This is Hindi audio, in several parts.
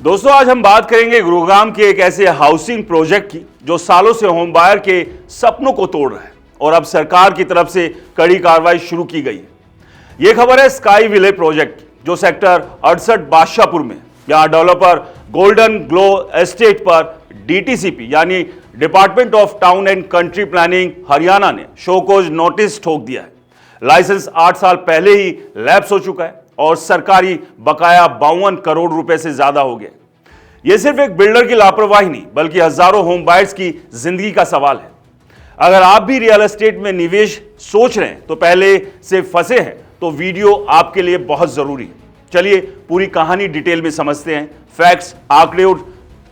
दोस्तों आज हम बात करेंगे गुरुग्राम के एक ऐसे हाउसिंग प्रोजेक्ट की जो सालों से होम बायर के सपनों को तोड़ रहा है और अब सरकार की तरफ से कड़ी कार्रवाई शुरू की गई है। यह खबर है स्काई विले प्रोजेक्ट की जो सेक्टर 68 बादशाहपुर में, यहां डेवलपर गोल्डन ग्लो एस्टेट पर डीटीसीपी यानी department of town and country planning Haryana ने शोकॉज नोटिस ठोक दिया है। लाइसेंस 8 साल पहले ही लैप्स हो चुका है और सरकारी बकाया 52 करोड़ रुपए से ज्यादा हो गया। यह सिर्फ एक बिल्डर की लापरवाही नहीं बल्कि हजारों होम बायर्स की जिंदगी का सवाल है। अगर आप भी रियल एस्टेट में निवेश सोच रहे हैं तो पहले से फंसे हैं तो वीडियो आपके लिए बहुत जरूरी है। चलिए पूरी कहानी डिटेल में समझते हैं, फैक्ट्स, आंकड़े और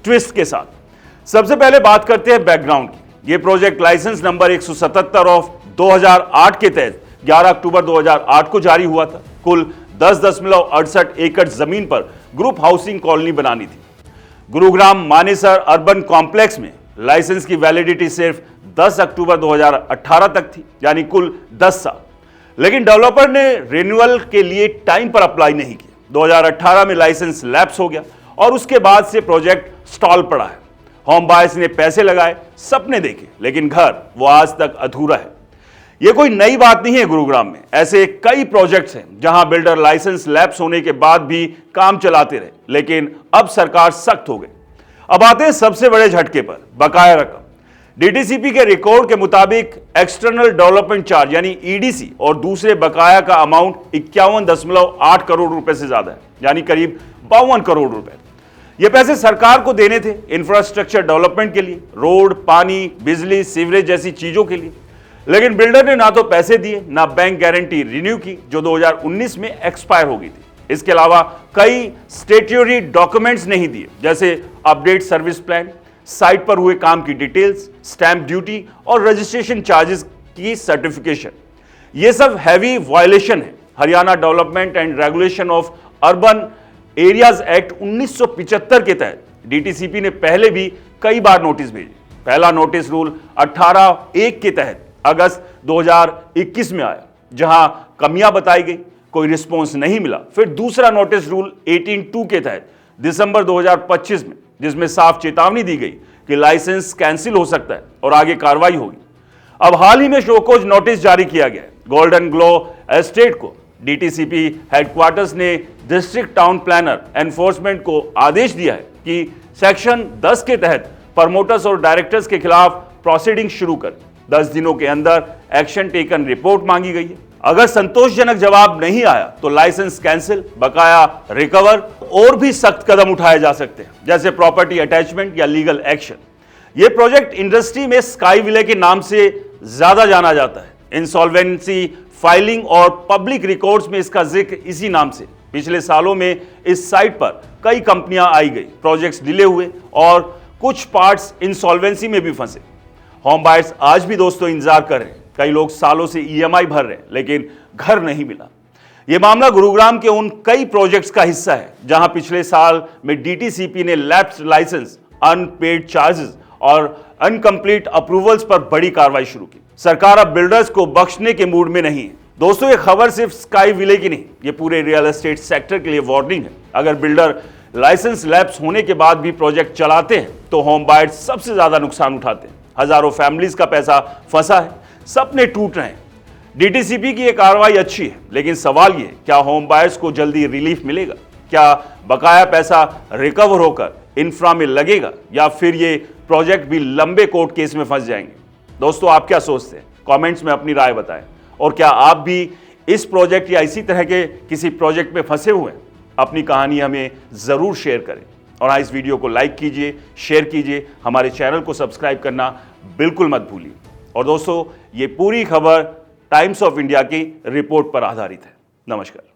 ट्विस्ट के साथ। सबसे पहले बात करते हैं बैकग्राउंड की। यह प्रोजेक्ट लाइसेंस नंबर 177 ऑफ 2008 के तहत 11 अक्टूबर 2008 को जारी हुआ था। कुल 10.68 एकड़ जमीन पर ग्रुप हाउसिंग कॉलोनी बनानी थी। गुरुग्राम मानेसर अर्बन कॉम्प्लेक्स में लाइसेंस की वैलिडिटी सिर्फ 10 अक्टूबर 2018 तक थी, यानी कुल 10 साल। लेकिन डेवलपर ने रिन्यूअल के लिए टाइम पर अप्लाई नहीं किया। 2018 में लाइसेंस लैप्स हो गया और उसके बाद से प्रोजेक्ट स्टॉल पड़ा है। होम बायर्स ने पैसे लगाए, सपने देखे, लेकिन घर वो आज तक अधूरा है। यह कोई नई बात नहीं है। गुरुग्राम में ऐसे कई प्रोजेक्ट्स हैं जहां बिल्डर लाइसेंस लैप्स होने के बाद भी काम चलाते रहे, लेकिन अब सरकार सख्त हो गई। अब आते हैं सबसे बड़े झटके पर, बकाया रकम। डीटीसीपी के रिकॉर्ड के मुताबिक एक्सटर्नल डेवलपमेंट चार्ज यानी ईडीसी और दूसरे बकाया का अमाउंट 51.8 करोड़ रुपए से ज्यादा है, यानी करीब 52 करोड़ रुपए। ये पैसे सरकार को देने थे इंफ्रास्ट्रक्चर डेवलपमेंट के लिए, रोड, पानी, बिजली, सीवरेज जैसी चीजों के लिए। लेकिन बिल्डर ने ना तो पैसे दिए ना बैंक गारंटी रिन्यू की जो 2019 में एक्सपायर हो गई थी। इसके अलावा कई स्टेट्यूटरी डॉक्यूमेंट्स नहीं दिए, जैसे अपडेट सर्विस प्लान, साइट पर हुए काम की डिटेल्स, स्टैंप ड्यूटी और रजिस्ट्रेशन चार्जेस की सर्टिफिकेशन। यह सब हैवी वायलेशन है। Haryana development and regulation of urban areas act 1975 के तहत डीटीसीपी ने पहले भी कई बार नोटिस भेजे। पहला नोटिस रूल 18(1) के तहत अगस्त 2021 में आया, जहां कमियां बताई गई, कोई रिस्पॉन्स नहीं मिला। फिर दूसरा नोटिस रूल 18(2) के तहत दिसंबर 2025 में, जिसमें साफ चेतावनी दी गई कि लाइसेंस कैंसिल हो सकता है और आगे कार्रवाई होगी। अब हाल ही में शोकॉज नोटिस जारी किया गया है। गोल्डन ग्लो एस्टेट को डीटीसीपी हेडक्वार्टर्स ने डिस्ट्रिक्ट टाउन प्लानर एनफोर्समेंट को आदेश दिया है कि सेक्शन 10 के तहत प्रमोटर्स और डायरेक्टर्स के खिलाफ प्रोसीडिंग शुरू कर 10 दिनों के अंदर एक्शन टेकन रिपोर्ट मांगी गई है। अगर संतोषजनक जवाब नहीं आया तो लाइसेंस कैंसिल, बकाया रिकवर और भी सख्त कदम उठाए जा सकते हैं, जैसे प्रॉपर्टी अटैचमेंट या लीगल एक्शन। यह प्रोजेक्ट इंडस्ट्री में स्काई विले के नाम से ज्यादा जाना जाता है। इंसॉल्वेंसी फाइलिंग और पब्लिक रिकॉर्ड्स में इसका जिक्र इसी नाम से। पिछले सालों में इस साइट पर कई कंपनियां आई गई, प्रोजेक्ट्स डिले हुए और कुछ पार्ट्स इंसॉल्वेंसी में भी फंसे। होम बायर्स आज भी दोस्तों इंतजार कर रहे हैं। कई लोग सालों से ईएमआई भर रहे हैं लेकिन घर नहीं मिला। यह मामला गुरुग्राम के उन कई प्रोजेक्ट्स का हिस्सा है जहां पिछले साल में डीटीसीपी ने लैप्स्ड लाइसेंस, अनपेड चार्जेस और अनकंप्लीट अप्रूवल्स पर बड़ी कार्रवाई शुरू की। सरकार अब बिल्डर्स को बख्शने के मूड में नहीं है। दोस्तों ये खबर सिर्फ स्काई विले की नहीं, ये पूरे रियल एस्टेट सेक्टर के लिए वार्निंग है। अगर बिल्डर लाइसेंस लैप्स होने के बाद भी प्रोजेक्ट चलाते हैं तो होम बायर्स सबसे ज्यादा नुकसान उठाते हैं। हजारों फैमिलीज का पैसा फंसा है, सपने टूट रहे हैं। डीटीसीपी की यह कार्रवाई अच्छी है, लेकिन सवाल यह, क्या होम बायर्स को जल्दी रिलीफ मिलेगा? क्या बकाया पैसा रिकवर होकर इंफ्रा में लगेगा या फिर ये प्रोजेक्ट भी लंबे कोर्ट केस में फंस जाएंगे? दोस्तों आप क्या सोचते हैं? कमेंट्स में अपनी राय बताएं। और क्या आप भी इस प्रोजेक्ट या इसी तरह के किसी प्रोजेक्ट में फंसे हुए हैं? अपनी कहानी हमें जरूर शेयर करें और हाँ, इस वीडियो को लाइक कीजिए, शेयर कीजिए, हमारे चैनल को सब्सक्राइब करना बिल्कुल मत भूलिए। और दोस्तों ये पूरी खबर टाइम्स ऑफ इंडिया की रिपोर्ट पर आधारित है। नमस्कार।